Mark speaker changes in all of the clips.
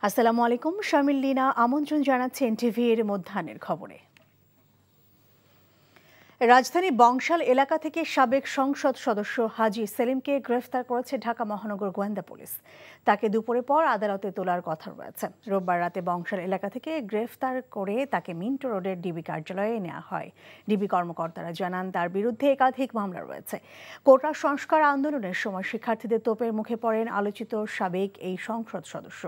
Speaker 1: আসসালামু আলাইকুম, শামিল লীনা আমন্ত্রণ জানাচ্ছি এনটিভি এর মধ্যাহ্নের খবরে। রাজধানী বংশাল এলাকা থেকে সাবেক সংসদ সদস্য হাজী সেলিমকে গ্রেফতার করেছে ঢাকা মহানগর গোয়েন্দা পুলিশ। তাকে দুপুরে পর আদালতে তোলার কথা রয়েছে। রোববার রাতে বংশাল এলাকা থেকে গ্রেফতার করে তাকে মিন্টো রোডের ডিবি কার্যালয়ে নেওয়া হয়। ডিবি কর্মকর্তারা জানান তার বিরুদ্ধে একাধিক মামলা রয়েছে। কোটা সংস্কার আন্দোলনের সময় শিক্ষার্থীদের তোপের মুখে পড়েন আলোচিত সাবেক এই সংসদ সদস্য।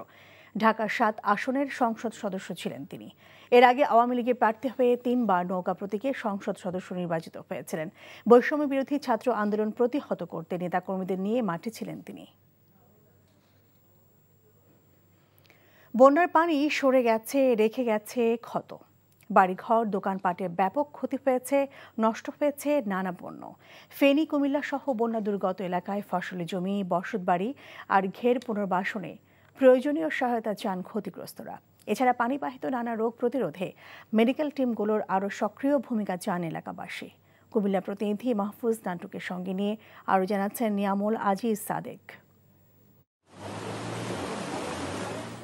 Speaker 1: ঢাকা ৭ আসনের সংসদ সদস্য ছিলেন তিনি। এর আগে আওয়ামী লীগের প্রার্থী হয়ে ৩ বার নৌকা প্রতীকে সংসদ সদস্য নির্বাচিত হয়েছিলেন। বৈষম্য বিরোধী ছাত্র আন্দোলন প্রতিহত করতে নেতাকর্মীদের নিয়ে মাঠে ছিলেন তিনি। বন্যার পানি সরে গেছে, রেখে গেছে ক্ষত। বাড়িঘর, দোকানপাটে ব্যাপক ক্ষতি হয়েছে, নষ্ট হয়েছে নানা পণ্য। ফেনী, কুমিল্লা সহ বন্যা দুর্গত এলাকায় ফসলি জমি, বসতবাড়ি আর ঘের পুনর্বাসনে প্রয়োজনীয় সহায়তা চান ক্ষতিগ্রস্তরা। এছাড়া পানিবাহিত নানা রোগ প্রতিরোধে মেডিকেল টিমগুলোর আরও সক্রিয় ভূমিকা চান এলাকাবাসী। কুমিল্লা প্রতিনিধি মাহফুজ নান্টুকের সঙ্গে নিয়ে আরও জানাচ্ছেন নিয়ামুল আজিজ সাদেক।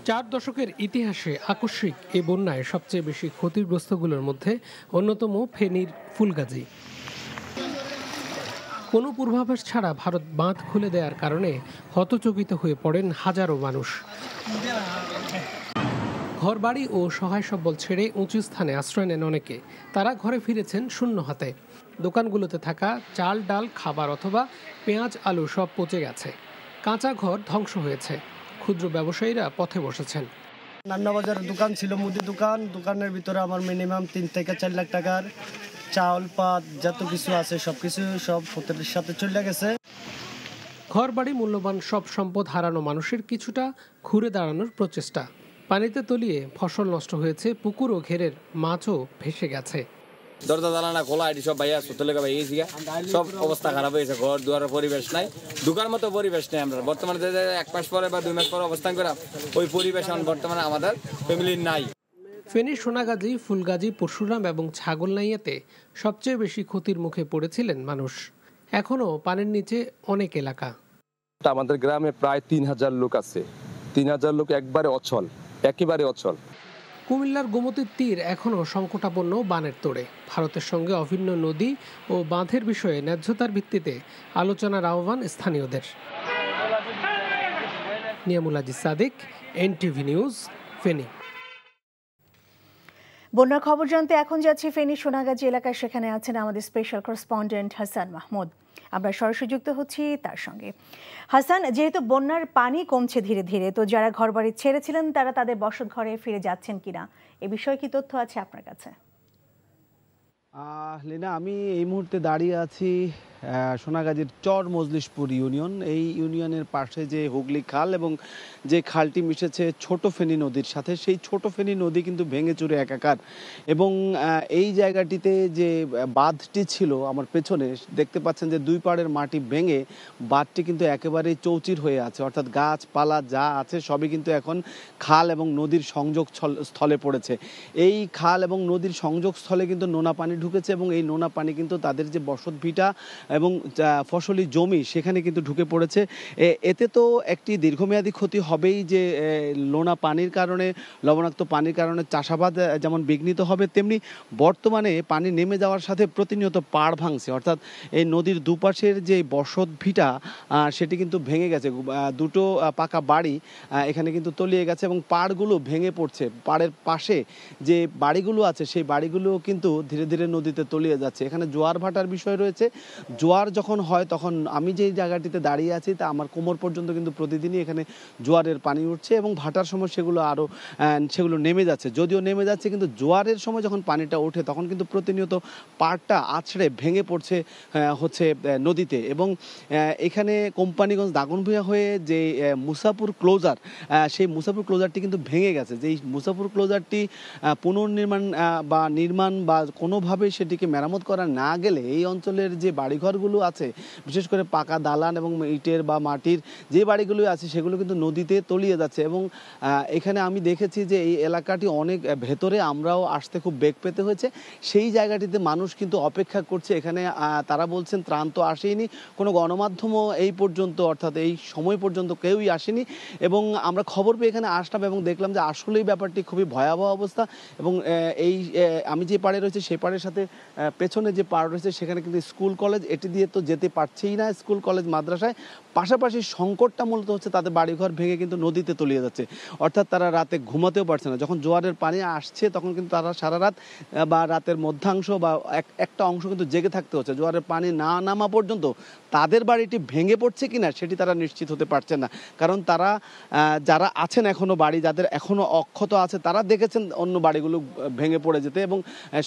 Speaker 2: 4 দশকের ইতিহাসে আকস্মিক এই বন্যায় সবচেয়ে বেশি ক্ষতিগ্রস্তগুলোর মধ্যে অন্যতম ফেনীর ফুলগাজী। কোনো পূর্বাভাস ছাড়া ভারত বাঁধ খুলে দেওয়ার কারণে হতচকিত হয়ে পড়েন হাজারো মানুষ। ঘরবাড়ি ও সহায় সম্বল ছেড়ে উঁচু স্থানে আশ্রয় নেন অনেকে। তারা ঘরে ফিরেছেন শূন্য হাতে। দোকানগুলোতে থাকা চাল, ডাল, খাবার অথবা পেঁয়াজ, আলু সব পচে গেছে। কাঁচা ঘর ধ্বংস হয়েছে। ক্ষুদ্র ব্যবসায়ীরা পথে বসেছেন।
Speaker 3: নান্নাবাজারের দোকান ছিল, মুদি দোকান। দোকানের ভিতরে আমার মিনিমাম 3 থেকে 4 লাখ টাকার চাউল, পাত যত কিছু আছে সবকিছু সব ক্ষতির সাথে চলে গেছে।
Speaker 2: ঘরবাড়ি, মূল্যবান সব সম্পদ হারানো মানুষের কিছুটা ঘুরে দাঁড়ানোর প্রচেষ্টা। পানিতে তলিয়ে ফসল নষ্ট হয়েছে, পুকুর ও ঘেরের মাছও ভেসে গেছে।
Speaker 4: দরজা জানালা খোলা, এটি সব ভাইয়া সুতলেখা ভাই গেছি, সব অবস্থা খারাপ হয়েছে। ঘর দুয়ারের পরিবেশ নাই, দোকান মতো পরিবেশ নেই। আমরা বর্তমানে 1 মাস পরে বা 2 মাস পরে অবস্থান করা ওই পরিবেশ বর্তমানে আমাদের ফ্যামিলির নাই।
Speaker 2: ফেনী, সোনাগাজী, ফুলগাজী, পরশুরাম এবং ছাগলনাইয়াতে সবচেয়ে বেশি ক্ষতির মুখে পড়েছিলেন মানুষ। এখনও পানির নিচে অনেক এলাকা।
Speaker 5: আমাদের গ্রামে প্রায় 3000 লোক আছে। 3000 লোক একবারে অচল, একেবারে অচল।
Speaker 2: কুমিল্লার গোমতীর তীর এখনও সংকটাপন্ন বানের তোড়ে। ভারতের সঙ্গে অভিন্ন নদী ও বাঁধের বিষয়ে ন্যায্যতার ভিত্তিতে আলোচনার আহ্বান স্থানীয়দের। Niamul Aziz Sadek, NTV news, Feni.
Speaker 1: বন্যার খবর জানতে এখন যাচ্ছি ফেনী সোনাগাজী এলাকায়। সেখানে আছেন আমাদের স্পেশাল করেসপন্ডেন্ট হাসান মাহমুদ। আমরা সরাসরি যুক্ত হচ্ছি তার সঙ্গে। হাসান, যেহেতু বন্যার পানি কমছে ধীরে ধীরে, তো যারা ঘরবাড়ি ছেড়েছিলেন তারা তাদের বসত ঘরে ফিরে যাচ্ছেন কিনা, এ বিষয়ে কি তথ্য আছে আপনার কাছে?
Speaker 6: লীনা, আমি এই মুহূর্তে দাঁড়িয়ে আছি সোনাগাজীর চর মজলিশপুর ইউনিয়ন। এই ইউনিয়নের পাশে যে হুগলি খাল এবং যে খালটি মিশেছে ছোট ফেনী নদীর সাথে, সেই ছোট ফেনী নদী কিন্তু ভেঙে চুরে একাকার। এবং এই জায়গাটিতে যে বাঁধটি ছিল আমার পেছনে দেখতে পাচ্ছেন যে 2 পাড়ের মাটি ভেঙে বাঁধটি কিন্তু একেবারেই চৌচির হয়ে আছে। অর্থাৎ গাছপালা যা আছে সবই কিন্তু এখন খাল এবং নদীর সংযোগ স্থলে পড়েছে। এই খাল এবং নদীর সংযোগ স্থলে কিন্তু নোনা পানি ঢুকেছে এবং এই নোনা পানি কিন্তু তাদের যে বসত ভিটা এবং ফসলি জমি সেখানে কিন্তু ঢুকে পড়েছে। এতে তো একটি দীর্ঘমেয়াদী ক্ষতি হবেই, যে নোনা পানির কারণে, লবণাক্ত পানির কারণে চাষাবাদ যেমন বিঘ্নিত হবে, তেমনি বর্তমানে পানি নেমে যাওয়ার সাথে প্রতিনিয়ত পাড় ভাঙছে। অর্থাৎ এই নদীর দুপাশের যে বসত ভিটা সেটি কিন্তু ভেঙে গেছে। 2টো পাকা বাড়ি এখানে কিন্তু তলিয়ে গেছে এবং পাড়গুলো ভেঙে পড়ছে। পাড়ের পাশে যে বাড়িগুলো আছে সেই বাড়িগুলো কিন্তু ধীরে ধীরে নদীতে তলিয়ে যাচ্ছে। এখানে জোয়ার ভাটার বিষয় রয়েছে। জোয়ার যখন হয় তখন আমি যে জায়গাটিতে দাঁড়িয়ে আছি তা আমার কোমর পর্যন্ত কিন্তু প্রতিদিনই এখানে জোয়ারের পানি উঠছে এবং ভাটার সময় সেগুলো নেমে যাচ্ছে। যদিও নেমে যাচ্ছে, কিন্তু জোয়ারের সময় যখন পানিটা ওঠে তখন কিন্তু প্রতিনিয়ত পাড়টা আছড়ে ভেঙে পড়ছে হচ্ছে নদীতে। এবং এখানে কোম্পানিগঞ্জ দাগনভূঞা হয়ে যে মুসাপুর ক্লোজার, সেই মুসাপুর ক্লোজারটি কিন্তু ভেঙে গেছে। যেই মুসাপুর ক্লোজারটি পুনর্নির্মাণ বা নির্মাণ বা কোনোভাবে সেটি সেগুলিকে মেরামত করা না গেলে এই অঞ্চলের যে বাড়িঘরগুলো আছে, বিশেষ করে পাকা দালান এবং ইটের বা মাটির যে বাড়িগুলো আছে সেগুলো কিন্তু নদীতে তলিয়ে যাচ্ছে। এবং এখানে আমি দেখেছি যে এই এলাকাটি অনেক ভেতরে, আমরাও আসতে খুব বেগ পেতে হয়েছে। সেই জায়গাটিতে মানুষ কিন্তু অপেক্ষা করছে। এখানে তারা বলছেন ত্রাণ তো আসেনি, কোনো গণমাধ্যমও এই পর্যন্ত অর্থাৎ এই সময় পর্যন্ত কেউই আসেনি। এবং আমরা খবর পেয়ে এখানে আসলাম এবং দেখলাম যে আসলেই ব্যাপারটি খুবই ভয়াবহ অবস্থা। এবং এই আমি যে পাড়ে রয়েছে সেই পাড়ের সাথে পেছনে যে পাড় রয়েছে সেখানে কিন্তু স্কুল কলেজ, এটি দিয়ে তো যেতে পারছেই না স্কুল কলেজ মাদ্রাসায়। পাশাপাশি সংকটটা মূলত হচ্ছে তাদের বাড়িঘর ভেঙে কিন্তু নদীতে তলিয়ে যাচ্ছে, অর্থাৎ তারা রাতে ঘুমাতেও পারছে না। যখন জোয়ারের পানি আসছে তখন কিন্তু তারা সারা রাত বা রাতের মধ্যাংশ বা একটা অংশ কিন্তু জেগে থাকতে হচ্ছে। জোয়ারের পানি না নামা পর্যন্ত তাদের বাড়িটি ভেঙে পড়ছে কিনা সেটি তারা নিশ্চিত হতে পারছেন না। কারণ তারা যারা আছেন এখনও বাড়ি, যাদের এখনও অক্ষত আছে, তারা দেখেছেন অন্য বাড়িগুলো ভেঙে পড়ে যেতে এবং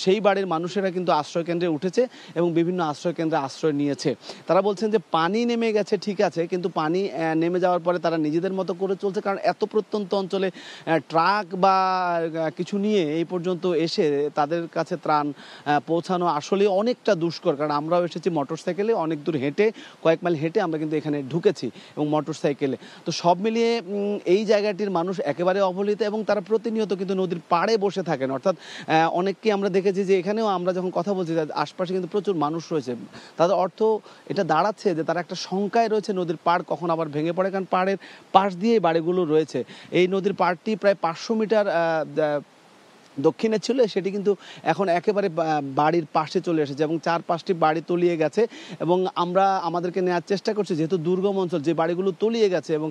Speaker 6: সেই বাড়ির মানুষেরা কিন্তু আশ্রয়কেন্দ্রে উঠেছে এবং বিভিন্ন আশ্রয়কেন্দ্রে আশ্রয় নিয়েছে। তারা বলছেন যে পানি নেমে গেছে ঠিক আছে, কিন্তু পানি নেমে যাওয়ার পরে তারা নিজেদের মতো করে চলছে। কারণ এত প্রত্যন্ত অঞ্চলে ট্রাক বা কিছু নিয়ে এই পর্যন্ত এসে তাদের কাছে ত্রাণ পৌঁছানো আসলে অনেকটা দুষ্কর। কারণ আমরাও এসেছি মোটরসাইকেলে, অনেক দূর হেঁটে, কয়েক মাইল হেঁটে আমরা কিন্তু এখানে ঢুকেছি এবং মোটরসাইকেলে। তো সব মিলিয়ে এই জায়গাটির মানুষ একেবারে অবহেলিত এবং তারা প্রতিনিয়ত কিন্তু নদীর পাড়ে বসে থাকেন। অর্থাৎ অনেককে আমরা দেখেছি যে এখানেও আমরা যখন কথা বলছি আশপাশে কিন্তু প্রচুর মানুষ রয়েছে। তাদের অর্থ এটা দাঁড়াচ্ছে যে তারা একটা শঙ্কায় রয়েছে নদীর পাড় কখন আবার ভেঙে পড়ে, কারণ পাড়ের পাশ দিয়েই বাড়িগুলো রয়েছে। এই নদীর পাড়টি প্রায় 500 মিটার দক্ষিণে ছিল, সেটি কিন্তু এখন একেবারে বাড়ির পাশে চলে এসেছে এবং 4-5টি বাড়ি তলিয়ে গেছে। এবং আমরা আমাদেরকে নেওয়ার চেষ্টা করছি, যেহেতু দুর্গম অঞ্চল, যে বাড়িগুলো তলিয়ে গেছে এবং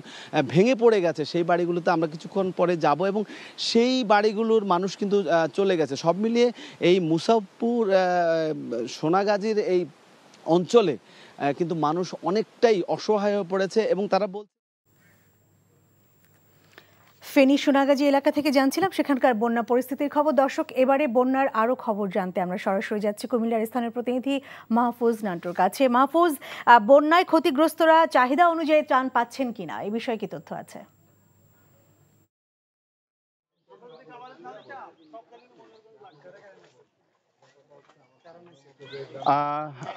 Speaker 6: ভেঙে পড়ে গেছে সেই বাড়িগুলোতে আমরা কিছুক্ষণ পরে যাব এবং সেই বাড়িগুলোর মানুষ কিন্তু চলে গেছে। সব মিলিয়ে এই মুসাফপুর সোনাগাজীর এই অঞ্চলে কিন্তু মানুষ অনেকটাই অসহায় হয়ে পড়েছে এবং তারা
Speaker 1: ফেনী সোনাগাজী এলাকা থেকে জানছিলাম সেখানকার বন্যা পরিস্থিতির খবর। দর্শক, এবারে বন্যার আরো খবর জানতে আমরা সরাসরি যাচ্ছি কুমিল্লার স্থানীয় প্রতিনিধি মাহফুজ নান্টুর কাছে। মাহফুজ, বন্যায় ক্ষতিগ্রস্তরা চাহিদা অনুযায়ী ত্রাণ পাচ্ছেন কিনা এই বিষয়ে কি তথ্য আছে?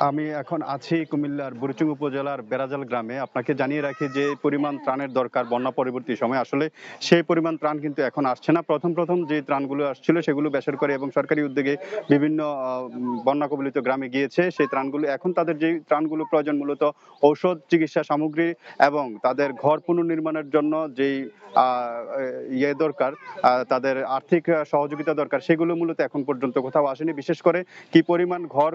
Speaker 7: আমি এখন আছি কুমিল্লার বুড়িচং উপজেলার বেড়াজাল গ্রামে। আপনাকে জানিয়ে রাখি যে পরিমাণ ত্রাণের দরকার বন্যা পরবর্তী সময়, আসলে সেই পরিমাণ ত্রাণ কিন্তু এখন আসছে না। প্রথম যে ত্রাণগুলো আসছিল সেগুলো বেসরকারি এবং সরকারি উদ্যোগে বিভিন্ন বন্যা কবলিত গ্রামে গিয়েছে। সেই ত্রাণগুলো এখন তাদের যে ত্রাণগুলো প্রয়োজন, মূলত ঔষধ, চিকিৎসা সামগ্রী এবং তাদের ঘর পুনর্নির্মাণের জন্য যেই দরকার, তাদের আর্থিক সহযোগিতা দরকার, সেগুলো মূলত এখন পর্যন্ত কোথাও আসেনি। বিশেষ করে কি পরিমাণ ঘর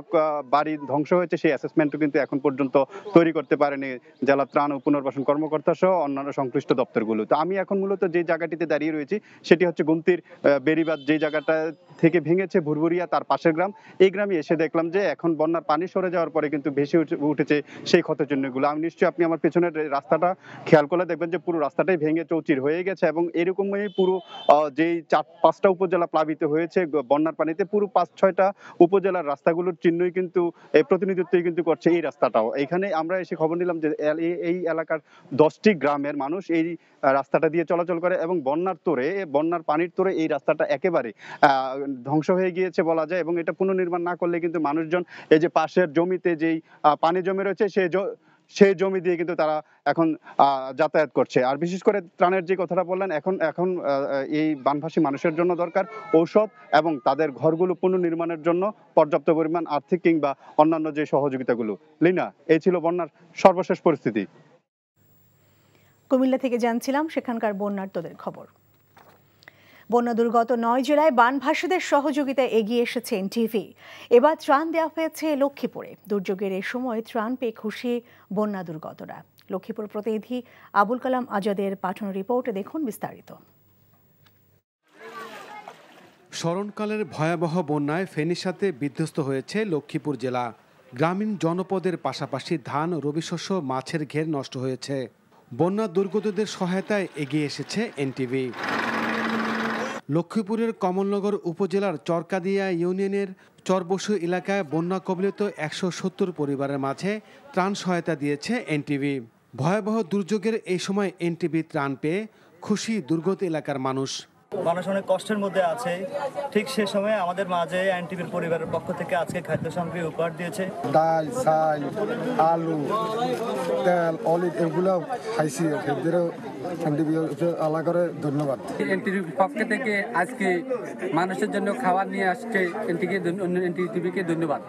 Speaker 7: বাড়ি ধ্বংস হয়েছে সেই অ্যাসেসমেন্টও কিন্তু এখন পর্যন্ত তৈরি করতে পারেনি জেলা ত্রাণ ও পুনর্বাসন কর্মকর্তা সহ অন্যান্য সংশ্লিষ্ট দপ্তরগুলো। তো আমি এখন মূলত যে জায়গাটিতে দাঁড়িয়ে রয়েছি সেটি হচ্ছে গুমতির বেড়িবাঁধ, যে জায়গাটা থেকে ভেঙেছে ভুরভুরিয়া, তার পাশের গ্রাম। এই গ্রামে এসে দেখলাম যে এখন বন্যার পানি সরে যাওয়ার পরে কিন্তু ভেসে উঠেছে সেই ক্ষতচিহ্নগুলো। আমি নিশ্চয়ই আপনি আমার পেছনের রাস্তাটা খেয়াল করলে দেখবেন যে পুরো রাস্তাটাই ভেঙে চৌচির হয়ে গেছে এবং এরকমই পুরো যেই 4-5টা উপজেলা প্লাবিত হয়েছে বন্যার পানিতে, পুরো 5-6টা উপজেলার রাস্তাগুলোর চিহ্নই কিন্তু প্রতিনিধিত্বই কিন্তু করছে এই রাস্তাটাও। এখানে আমরা এসে খবর নিলাম যে এই এলাকার 10টি গ্রামের মানুষ এই রাস্তাটা দিয়ে চলাচল করে এবং বন্যার পানির তোরে এই রাস্তাটা একেবারে ধ্বংস হয়ে গিয়েছে বলা যায়। এবং এটা পুনর্নির্মাণ না করলে কিন্তু মানুষজন এই যে পাশের জমিতে যেই পানি জমে রয়েছে সেই জমি দিয়ে কিন্তু তারা এখন যাতায়াত করছে। আর বিশেষ করে ত্রাণের যে কথাটা বললেন, এখন এই বানভাসী মানুষের জন্য দরকার ঔষধ এবং তাদের ঘরগুলো পুনর্নির্মাণের জন্য পর্যাপ্ত পরিমাণ আর্থিক কিংবা অন্যান্য যে সহযোগিতাগুলো। লিনা, এই ছিল বন্যার সর্বশেষ পরিস্থিতি।
Speaker 1: কুমিল্লা থেকে জানছিলাম সেখানকার বন্যার তোদের খবর। বন্যা দুর্গত 9 জেলায় বানভাসীদের সহযোগিতায় এগিয়ে এসেছে এনটিভি। এবার ত্রাণ দেওয়া হয়েছে লক্ষ্মীপুরে। দুর্যোগের এই সময় ত্রাণ পেয়ে খুশি বন্যা দুর্গতরা। লক্ষ্মীপুর প্রতিনিধি আবুল কালাম আজাদের পাঠানো রিপোর্টে দেখুন বিস্তারিত।
Speaker 8: স্মরণকালের ভয়াবহ বন্যায় ফেনীর সাথে বিধ্বস্ত হয়েছে লক্ষ্মীপুর জেলা। গ্রামীণ জনপদের পাশাপাশি ধান, রবিশস্য, মাছের ঘের নষ্ট হয়েছে। বন্যা দুর্গতদের সহায়তায় এগিয়ে এসেছে এনটিভি। লক্ষ্মীপুরের কমলনগর উপজেলার চরকাদিয়া ইউনিয়নের চরবসু এলাকায় বন্যা কবলিত 170 পরিবারের মাঝে ত্রাণ সহায়তা দিয়েছে এনটিভি। ভয়াবহ দুর্যোগের এই সময় এনটিভি ত্রাণ পেয়ে খুশি দুর্গত এলাকার মানুষ।
Speaker 3: মানুষ অনেক কষ্টের মধ্যে আছে, ঠিক সে সময় আমাদের মাঝে এনটিভির পরিবারের পক্ষ থেকে আজকে খাদ্য সামগ্রী উপহার দিয়েছে।
Speaker 9: ডাল, চাল, আলু, তেল, অলিভ এগুলো খাইছি। এনটিভি আলাদা করে ধন্যবাদ।
Speaker 10: এনটিভির পক্ষ থেকে আজকে মানুষের জন্য খাবার নিয়ে আসছে এনটিভিকে ধন্যবাদ।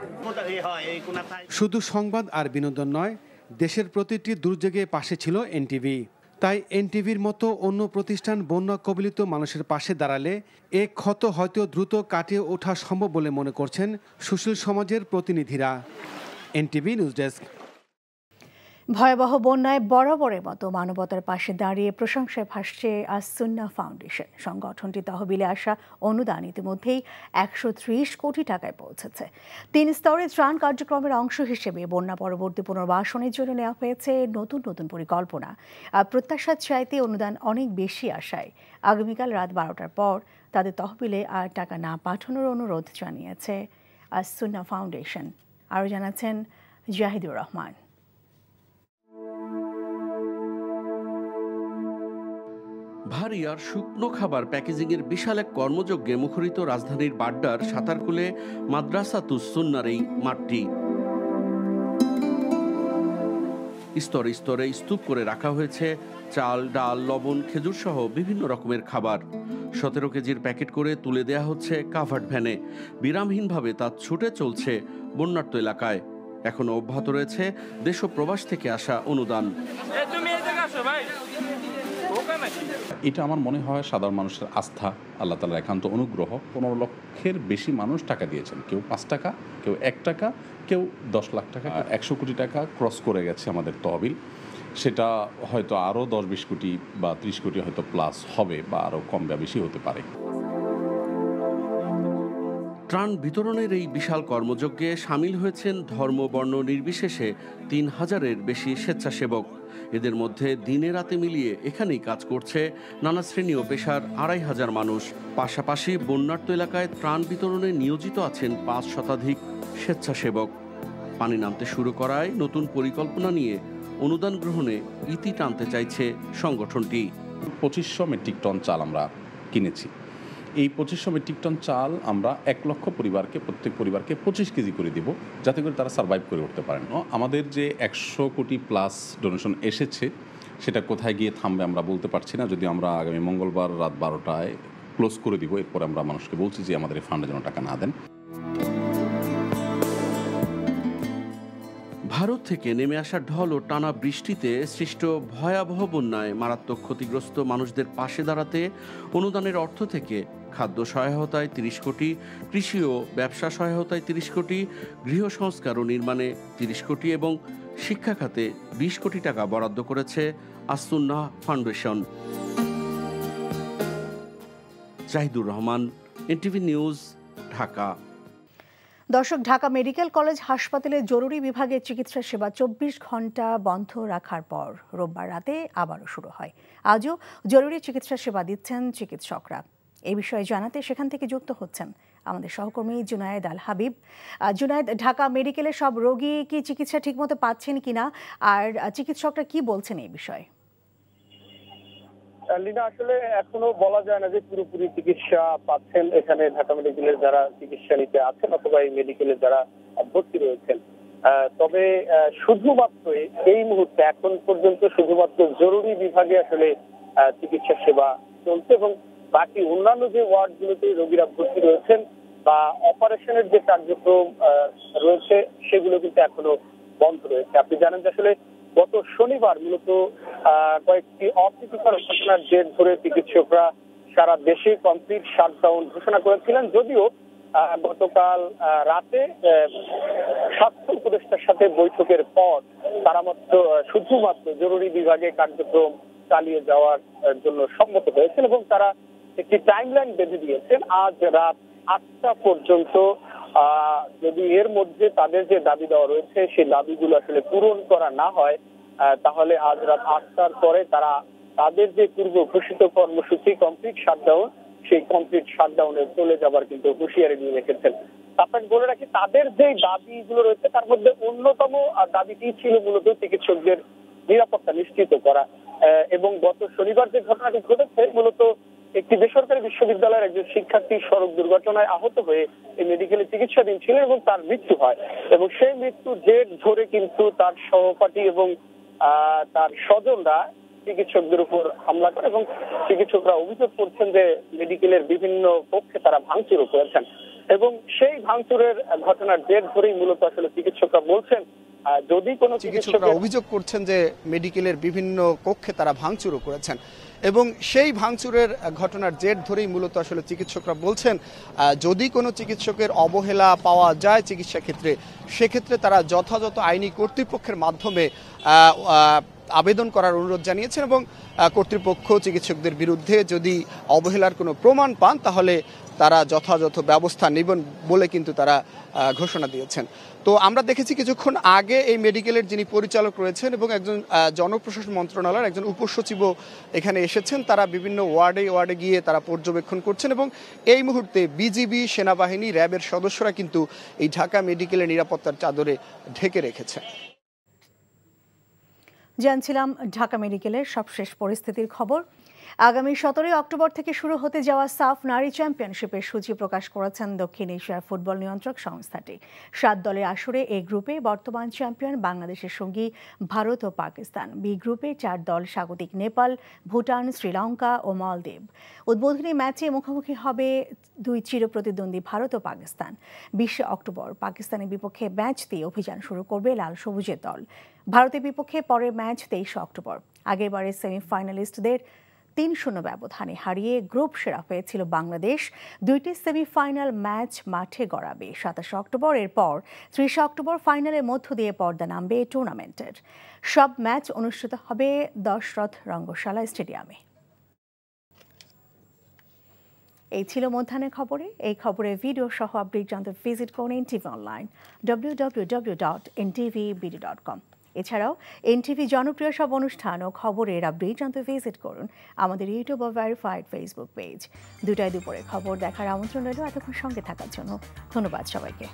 Speaker 8: শুধু সংবাদ আর বিনোদন নয়, দেশের প্রতিটি দুর্যোগে পাশে ছিল এনটিভি। তাই এনটিভির মতো অন্য প্রতিষ্ঠান বন্যা কবলিত মানুষের পাশে দাঁড়ালে এ ক্ষত হয়তো দ্রুত কাটিয়ে ওঠা সম্ভব বলে মনে করছেন সুশীল সমাজের প্রতিনিধিরা। NTV news desk.
Speaker 1: ভয়াবহ বন্যায় বরাবরের মতো মানবতার পাশে দাঁড়িয়ে প্রশংসায় ভাসছে আস-সুন্নাহ ফাউন্ডেশন। সংগঠনটি তহবিলে আসা অনুদান ইতিমধ্যেই 130 কোটি টাকায় পৌঁছেছে। 3 স্তরে ত্রাণ কার্যক্রমের অংশ হিসেবে বন্যা পরবর্তী পুনর্বাসনের জন্য নেওয়া হয়েছে নতুন নতুন পরিকল্পনা। আর প্রত্যাশার চাইতে অনুদান অনেক বেশি আসায় আগামীকাল রাত 12টার পর তাদের তহবিলে আর টাকা না পাঠানোর অনুরোধ জানিয়েছে আস-সুন্নাহ ফাউন্ডেশন। আরও জানাচ্ছেন জাহিদুর রহমান।
Speaker 11: ভারী আর শুকনো খাবার প্যাকেজিংয়ের বিশাল এক কর্মযজ্ঞে মুখরিত রাজধানীর বাড্ডার সাঁতারকুলে মাদ্রাসাতুস সুন্নাহর এই মাঠটি। স্তরে স্তরে স্তূপ করে রাখা হয়েছে চাল, ডাল, লবণ, খেজুর সহ বিভিন্ন রকমের খাবার। 17 কেজির প্যাকেট করে তুলে দেয়া হচ্ছে কাভার্ড ভ্যানে। বিরামহীনভাবে তা ছুটে চলছে বন্যার্ত এলাকায়। এখনো অব্যাহত রয়েছে দেশ ও প্রবাস থেকে আসা অনুদান।
Speaker 12: এটা আমার মনে হয় সাধারণ মানুষের আস্থা, আল্লাহ তাআলার একান্ত অনুগ্রহ। 15 লক্ষের বেশি মানুষ টাকা দিয়েছেন, কেউ 5 টাকা, কেউ 1 টাকা, কেউ 10 লাখ টাকা। 100 কোটি টাকা ক্রস করে গেছে আমাদের তহবিল। সেটা হয়তো আরও 10-20 কোটি বা 30 কোটি হয়তো প্লাস হবে বা আরও কম বা বেশি হতে পারে।
Speaker 11: ত্রাণ বিতরণের এই বিশাল কর্মযজ্ঞে সামিল হয়েছেন ধর্ম, বর্ণ নির্বিশেষে 3000-এর বেশি স্বেচ্ছাসেবক। এদের মধ্যে দিনে রাতে মিলিয়ে এখানেই কাজ করছে নানা শ্রেণী ও পেশার 2500 মানুষ। পাশাপাশি বন্যার্ত এলাকায় ত্রাণ বিতরণে নিয়োজিত আছেন 5 শতাধিক স্বেচ্ছাসেবক। পানি নামতে শুরু করায় নতুন পরিকল্পনা নিয়ে অনুদান গ্রহণে ইতি টানতে চাইছে সংগঠনটি।
Speaker 12: 2500 মেট্রিক টন চাল আমরা কিনেছি। এই 2500 মেট্রিক টন চাল আমরা 1 লক্ষ পরিবারকে, প্রত্যেক পরিবারকে 25 কেজি করে দিব, যাতে করে তারা সার্ভাইভ করে উঠতে পারেন। আমাদের যে 100 কোটি প্লাস ডোনেশন এসেছে, সেটা কোথায় গিয়ে থামবে আমরা বলতে পারছি না। যদি আমরা আগামী মঙ্গলবার রাত 12টায় ক্লোজ করে দিব, এরপর আমরা মানুষকে বলছি যে আমাদের এই ফান্ডে যেন টাকা না দেন।
Speaker 11: ভারত থেকে নেমে আসা ঢল ও টানা বৃষ্টিতে সৃষ্ট ভয়াবহ বন্যায় মারাত্মক ক্ষতিগ্রস্ত মানুষদের পাশে দাঁড়াতে অনুদানের অর্থ থেকে খাদ্য সহায়তায় 30 কোটি, কৃষি ও ব্যবসা সহায়তায় 30 কোটি, গৃহ সংস্কার ও নির্মাণে 30 কোটি এবং শিক্ষা খাতে 20 কোটি টাকা বরাদ্দ করেছে As Sunnah foundation. Zahidur Rahman, NTV news, Dhaka.
Speaker 1: দর্শক, ঢাকা মেডিকেল কলেজ হাসপাতালে জরুরি বিভাগের চিকিৎসা সেবা 24 ঘন্টা বন্ধ রাখার পর রোববার রাতে আবারও শুরু হয়। আজও জরুরি চিকিৎসা সেবা দিচ্ছেন চিকিৎসকরা। এই বিষয়ে জানাতে সেখান থেকে যুক্ত হচ্ছেন আমাদের সহকর্মী জুনায়েদ আল হাবিব। জুনায়েদ, ঢাকা মেডিকেলে সব রোগী কি চিকিৎসা ঠিকমতো পাচ্ছেন কিনা, আর চিকিৎসকরা কি বলছেন এই বিষয়ে?
Speaker 13: লীনা, আসলে এখনো বলা যায় না যে পুরোপুরি চিকিৎসা পাচ্ছেন এখানে ঢাকা মেডিকেলের যারা চিকিৎসা নিতে আছেন অথবা এই মেডিকেলে যারা ভর্তি রয়েছেন। তবে শুধুমাত্র এই মুহূর্তে এখন পর্যন্ত শুধুমাত্র জরুরি বিভাগে আসলে চিকিৎসা সেবা চলছে এবং বাকি অন্যান্য যে ওয়ার্ডগুলোতে রোগীরা ভর্তি রয়েছেন বা অপারেশনের যে কার্যক্রম রয়েছে সেগুলো কিন্তু এখনো বন্ধ রয়েছে। আপনি জানেন যে আসলে গত শনিবার মূলত কয়েকটি অপ্রীতিকর ঘটনার জের ধরে চিকিৎসকরা সারা দেশে কমপ্লিট শাটডাউন ঘোষণা করেছিলেন। যদিও গতকাল রাতে স্বাস্থ্য উপদেষ্টার সাথে বৈঠকের পর তারা মাত্র শুধুমাত্র জরুরি বিভাগে কার্যক্রম চালিয়ে যাওয়ার জন্য সম্মত হয়েছেন এবং তারা একটি টাইমলাইন বেঁধে দিয়েছেন আজ রাত 8টা পর্যন্ত। যদি এর মধ্যে তাদের যে দাবি দেওয়া রয়েছে সেই দাবিগুলো আসলে পূরণ করা না হয় তাহলে আজ রাত 8টার পরে তারা তাদের যে পূর্ব ঘোষিত কর্মসূচি কমপ্লিট শাটডাউন, সেই কমপ্লিট শাটডাউনে চলে যাবার কিন্তু হুঁশিয়ারি দিয়ে রেখেছেন। আপনাকে বলে রাখি, তাদের যে দাবিগুলো রয়েছে তার মধ্যে অন্যতম দাবিটি ছিল মূলত চিকিৎসকদের নিরাপত্তা নিশ্চিত করা এবং গত শনিবার যে ঘটনাটি ঘটেছে মূলত একটি বেসরকারি বিশ্ববিদ্যালয়ের একজন শিক্ষার্থী সড়ক দুর্ঘটনায় আহত হয়ে এই মেডিকেলে চিকিৎসাধীন ছিলেন এবং তার মৃত্যু হয় এবং সেই মৃত্যুর জের ধরে কিন্তু তার সহপাঠী এবং তার স্বজনরা চিকিৎসকদের উপর হামলা করে এবং চিকিৎসকরা অভিযোগ করছেন যে মেডিকেলের বিভিন্ন কক্ষে তারা ভাঙচুর করেছেন এবং সেই ভাঙচুরের ঘটনার জের ধরেই মূলত আসলে চিকিৎসকরা বলছেন যদি কোনো
Speaker 14: চিকিৎসকরা অভিযোগ করছেন যে মেডিকেলের বিভিন্ন কক্ষে তারা ভাঙচুরও করেছেন এবং সেই ভাঙচুরের ঘটনার জের ধরেই মূলত আসলে চিকিৎসকরা বলছেন যদি কোনো চিকিৎসকের অবহেলা পাওয়া যায় চিকিৎসা ক্ষেত্রে সেক্ষেত্রে তারা যথাযথ আইনি কর্তৃপক্ষের মাধ্যমে আবেদন করার অনুরোধ জানিয়েছেন এবং কর্তৃপক্ষ চিকিৎসকদের বিরুদ্ধে যদি অবহেলার কোনো প্রমাণ পান তাহলে তারা যথাযথ ব্যবস্থা নেবেন বলে কিন্তু তারা ঘোষণা দিয়েছেন। তো আমরা দেখেছি কিছুক্ষণ আগে এই মেডিকেলের যিনি পরিচালক রয়েছেন এবং একজন জনপ্রশাসন মন্ত্রণালয়ের একজন উপসচিবও এখানে এসেছেন, তারা বিভিন্ন ওয়ার্ডে গিয়ে তারা পর্যবেক্ষণ করছেন এবং এই মুহূর্তে বিজিবি, সেনাবাহিনী, র্যাবের সদস্যরা কিন্তু এই ঢাকা মেডিকেলের নিরাপত্তার চাদরে ঢেকে রেখেছে।
Speaker 1: জানছিলাম ঢাকা মেডিকেলের সবশেষ পরিস্থিতির খবর। আগামী 17 অক্টোবর থেকে শুরু হতে যাওয়া সাফ নারী চ্যাম্পিয়নশিপের সূচি প্রকাশ করেছেন দক্ষিণ এশিয়ার ফুটবল নিয়ন্ত্রক সংস্থাটি। 7 দলের আসরে এ গ্রুপে বর্তমান চ্যাম্পিয়ন বাংলাদেশের সঙ্গী ভারত ও পাকিস্তান। বি গ্রুপে 4 দল স্বাগতিক নেপাল, ভুটান, শ্রীলঙ্কা ও মালদ্বীপ। উদ্বোধনী ম্যাচে মুখোমুখি হবে 2 চিরপ্রতিদ্বন্দ্বী ভারত ও পাকিস্তান। 20 অক্টোবর পাকিস্তানের বিপক্ষে ম্যাচ দিয়ে অভিযান শুরু করবে লাল সবুজের দল। ভারতের বিপক্ষে পরের ম্যাচ 23 অক্টোবর। আগেরবারের সেমিফাইনালিস্টদের 3-0 ব্যবধানে হারিয়ে গ্রুপ সেরা হয়েছিল বাংলাদেশ। 2টি সেমিফাইনাল ম্যাচ মাঠে গড়াবে 27 অক্টোবর। এরপর 30 অক্টোবর ফাইনালের মধ্য দিয়ে পর্দা নামবে টুর্নামেন্টের। সব ম্যাচ অনুষ্ঠিত হবে দশরথ রঙ্গশালা স্টেডিয়ামে। এই ছিল মধ্যাহ্নের খবরে। এই খবরের ভিডিও সহ আপডেট জানতে ভিজিট করুন এনটিভি অনলাইন www.ntvbd.com। এছাড়াও এনটিভি জনপ্রিয় সব অনুষ্ঠান ও খবরের আপডেট জানতে ভিজিট করুন আমাদের ইউটিউব ও ভেরিফাইড ফেসবুক পেজ। 2টায় দুপুরে খবর দেখার আমন্ত্রণ রইল। এতক্ষণ সঙ্গে থাকার জন্য ধন্যবাদ সবাইকে।